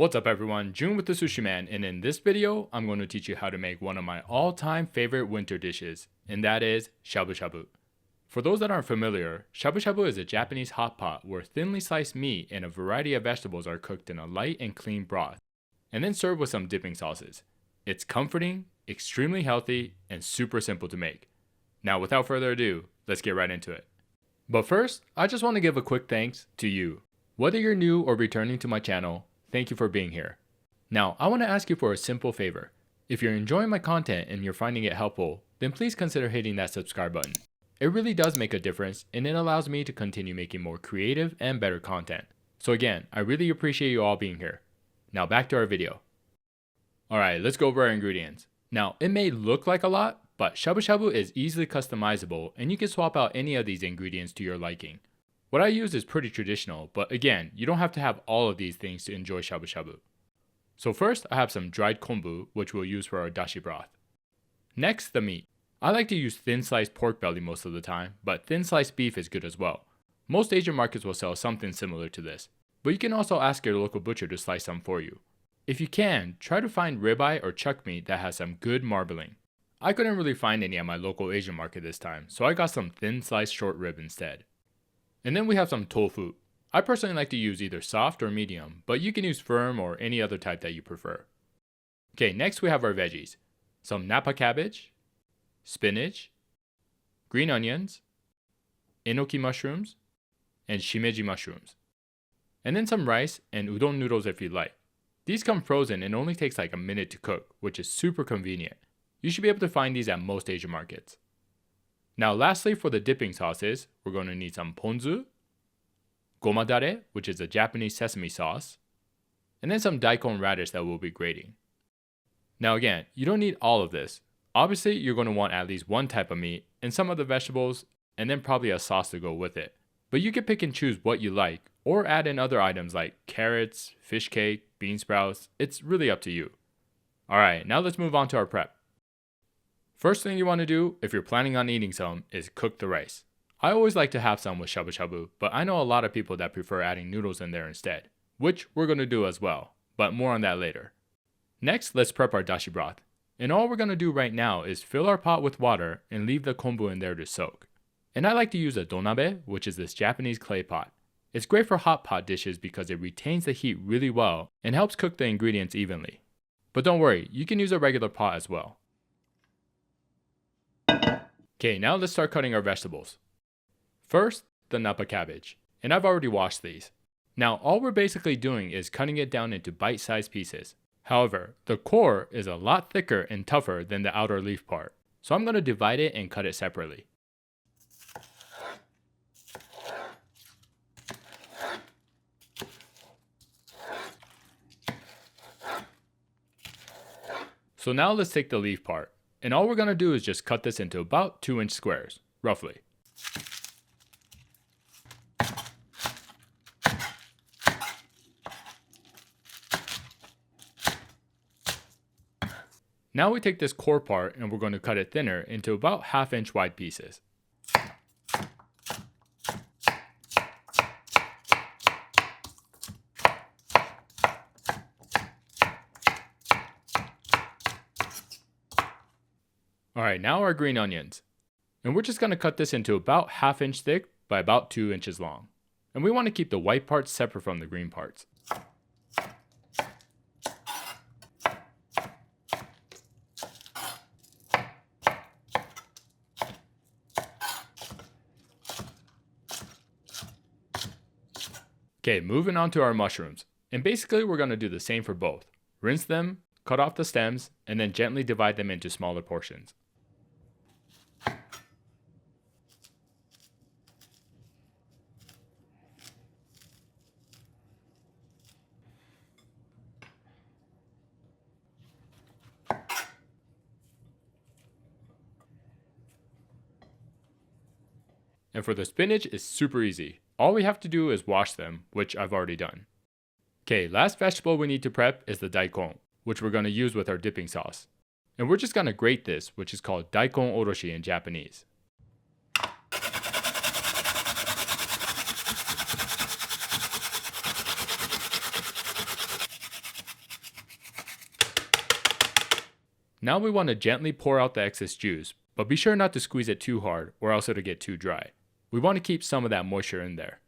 What's up everyone, June with the Sushi Man, and in this video, I'm going to teach you how to make one of my all-time favorite winter dishes, and that is shabu shabu. For those that aren't familiar, shabu shabu is a Japanese hot pot where thinly sliced meat and a variety of vegetables are cooked in a light and clean broth, and then served with some dipping sauces. It's comforting, extremely healthy, and super simple to make. Now without further ado, let's get right into it. But first, I just want to give a quick thanks to you. Whether you're new or returning to my channel, thank you for being here. Now, I want to ask you for a simple favor. If you're enjoying my content and you're finding it helpful, then please consider hitting that subscribe button. It really does make a difference and it allows me to continue making more creative and better content. So again, I really appreciate you all being here. Now back to our video. Alright, let's go over our ingredients. Now, it may look like a lot, but shabu shabu is easily customizable and you can swap out any of these ingredients to your liking. What I use is pretty traditional, but again, you don't have to have all of these things to enjoy shabu shabu. So first, I have some dried kombu, which we'll use for our dashi broth. Next, the meat. I like to use thin sliced pork belly most of the time, but thin sliced beef is good as well. Most Asian markets will sell something similar to this, but you can also ask your local butcher to slice some for you. If you can, try to find ribeye or chuck meat that has some good marbling. I couldn't really find any at my local Asian market this time, so I got some thin sliced short rib instead. And then we have some tofu. I personally like to use either soft or medium, but you can use firm or any other type that you prefer. Okay, next we have our veggies. Some napa cabbage, spinach, green onions, enoki mushrooms, and shimeji mushrooms. And then some rice and udon noodles if you like. These come frozen and only takes like a minute to cook, which is super convenient. You should be able to find these at most Asian markets. Now lastly, for the dipping sauces, we're going to need some ponzu, gomadare, which is a Japanese sesame sauce, and then some daikon radish that we'll be grating. Now again, you don't need all of this. Obviously, you're going to want at least one type of meat and some other vegetables, and then probably a sauce to go with it. But you can pick and choose what you like, or add in other items like carrots, fish cake, bean sprouts. It's really up to you. Alright, now let's move on to our prep. First thing you want to do, if you're planning on eating some, is cook the rice. I always like to have some with shabu shabu, but I know a lot of people that prefer adding noodles in there instead, which we're going to do as well, but more on that later. Next, let's prep our dashi broth. And all we're going to do right now is fill our pot with water and leave the kombu in there to soak. And I like to use a donabe, which is this Japanese clay pot. It's great for hot pot dishes because it retains the heat really well and helps cook the ingredients evenly. But don't worry, you can use a regular pot as well. Okay, now let's start cutting our vegetables. First, the napa cabbage, and I've already washed these. Now all we're basically doing is cutting it down into bite-sized pieces. However, the core is a lot thicker and tougher than the outer leaf part, so I'm going to divide it and cut it separately. So now let's take the leaf part. And all we're going to do is just cut this into about 2-inch squares, roughly. Now we take this core part and we're going to cut it thinner into about 1/2-inch wide pieces. Alright, now our green onions. And we're just going to cut this into about 1/2-inch thick by about 2 inches long. And we want to keep the white parts separate from the green parts. Okay, moving on to our mushrooms. And basically we're going to do the same for both. Rinse them, cut off the stems, and then gently divide them into smaller portions. And for the spinach, it's super easy. All we have to do is wash them, which I've already done. Okay, last vegetable we need to prep is the daikon, which we're going to use with our dipping sauce. And we're just going to grate this, which is called daikon oroshi in Japanese. Now we want to gently pour out the excess juice, but be sure not to squeeze it too hard or else it'll get too dry. We want to keep some of that moisture in there.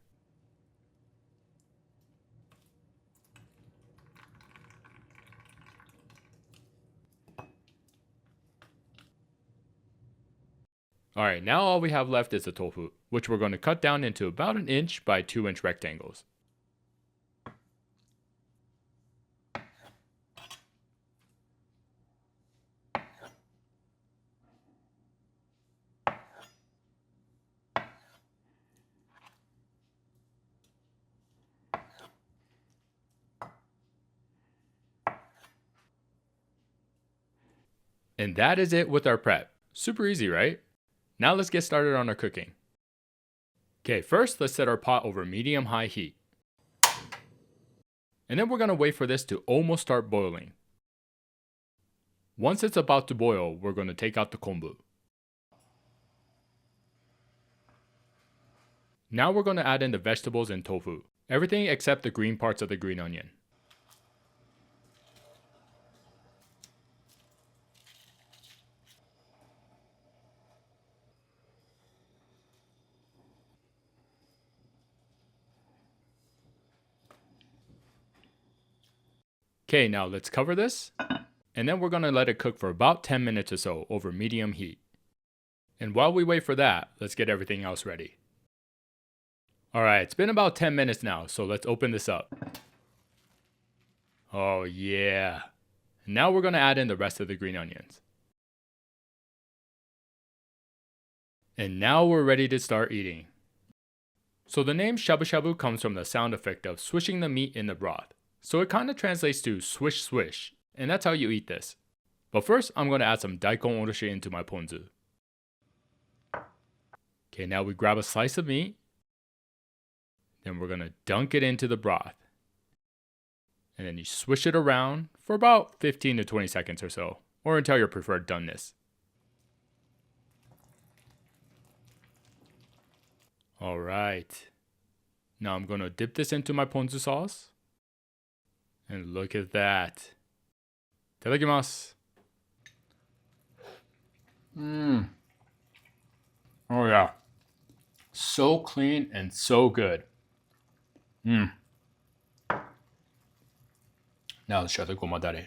Alright, now all we have left is the tofu, which we're going to cut down into about 1 inch by 2 inch rectangles. And that is it with our prep. Super easy, right? Now let's get started on our cooking. Okay, first let's set our pot over medium-high heat. And then we're going to wait for this to almost start boiling. Once it's about to boil, we're going to take out the kombu. Now we're going to add in the vegetables and tofu. Everything except the green parts of the green onion. Okay, now let's cover this, and then we're going to let it cook for about 10 minutes or so over medium heat. And while we wait for that, let's get everything else ready. Alright, it's been about 10 minutes now, so let's open this up. Oh yeah. And now we're going to add in the rest of the green onions. And now we're ready to start eating. So the name shabu shabu comes from the sound effect of swishing the meat in the broth. So it kind of translates to swish swish, and that's how you eat this. But first, I'm going to add some daikon oroshi into my ponzu. Okay, now we grab a slice of meat. Then we're going to dunk it into the broth. And then you swish it around for about 15 to 20 seconds or so, or until your preferred doneness. Alright. Now I'm going to dip this into my ponzu sauce. And look at that. Itadakimasu. Oh yeah. So clean and so good. Now let's try the gomadare.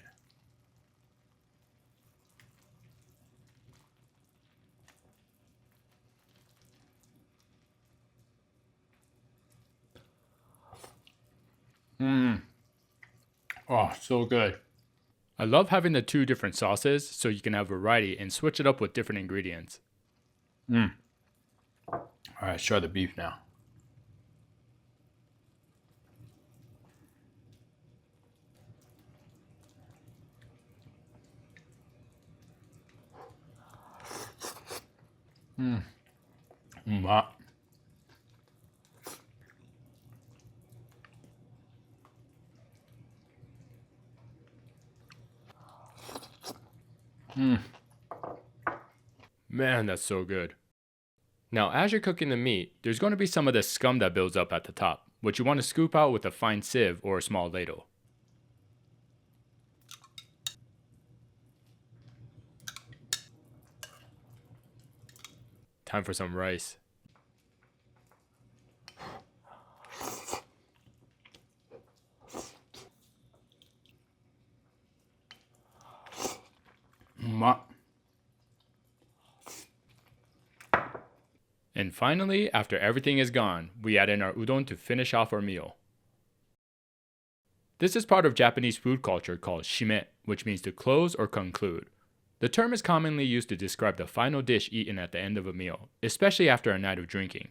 Oh, so good. I love having the two different sauces so you can have variety and switch it up with different ingredients. Alright, let's try the beef now. Man, that's so good. Now, as you're cooking the meat, there's going to be some of the scum that builds up at the top, which you want to scoop out with a fine sieve or a small ladle. Time for some rice. And finally, after everything is gone, we add in our udon to finish off our meal. This is part of Japanese food culture called shime, which means to close or conclude. The term is commonly used to describe the final dish eaten at the end of a meal, especially after a night of drinking.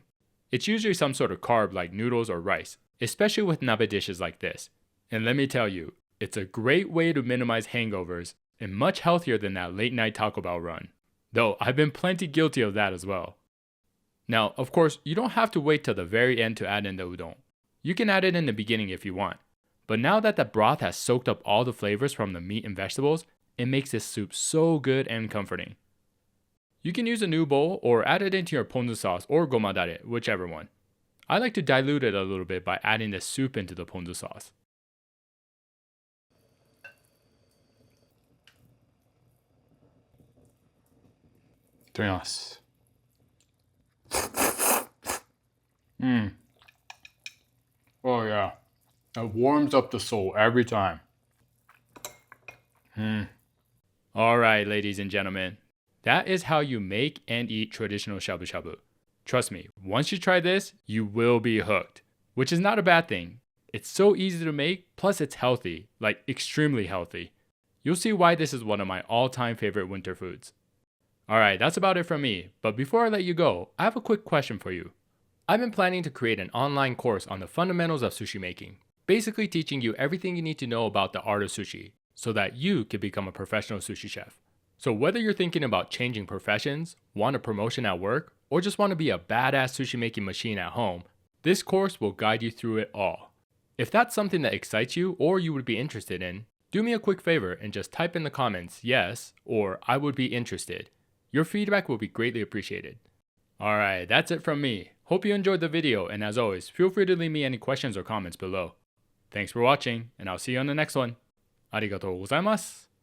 It's usually some sort of carb like noodles or rice, especially with nabe dishes like this. And let me tell you, it's a great way to minimize hangovers and much healthier than that late night Taco Bell run. Though I've been plenty guilty of that as well. Now, of course, you don't have to wait till the very end to add in the udon. You can add it in the beginning if you want. But now that the broth has soaked up all the flavors from the meat and vegetables, it makes this soup so good and comforting. You can use a new bowl or add it into your ponzu sauce or gomadare, whichever one. I like to dilute it a little bit by adding the soup into the ponzu sauce. いただきます。Oh yeah. It warms up the soul every time. Alright, ladies and gentlemen. That is how you make and eat traditional shabu shabu. Trust me, once you try this, you will be hooked. Which is not a bad thing. It's so easy to make, plus it's healthy, like extremely healthy. You'll see why this is one of my all-time favorite winter foods. Alright, that's about it from me, but before I let you go, I have a quick question for you. I've been planning to create an online course on the fundamentals of sushi making, basically teaching you everything you need to know about the art of sushi, so that you can become a professional sushi chef. So whether you're thinking about changing professions, want a promotion at work, or just want to be a badass sushi making machine at home, this course will guide you through it all. If that's something that excites you or you would be interested in, do me a quick favor and just type in the comments yes or I would be interested. Your feedback will be greatly appreciated. Alright, that's it from me. Hope you enjoyed the video, and as always, feel free to leave me any questions or comments below. Thanks for watching, and I'll see you on the next one. ありがとうございます。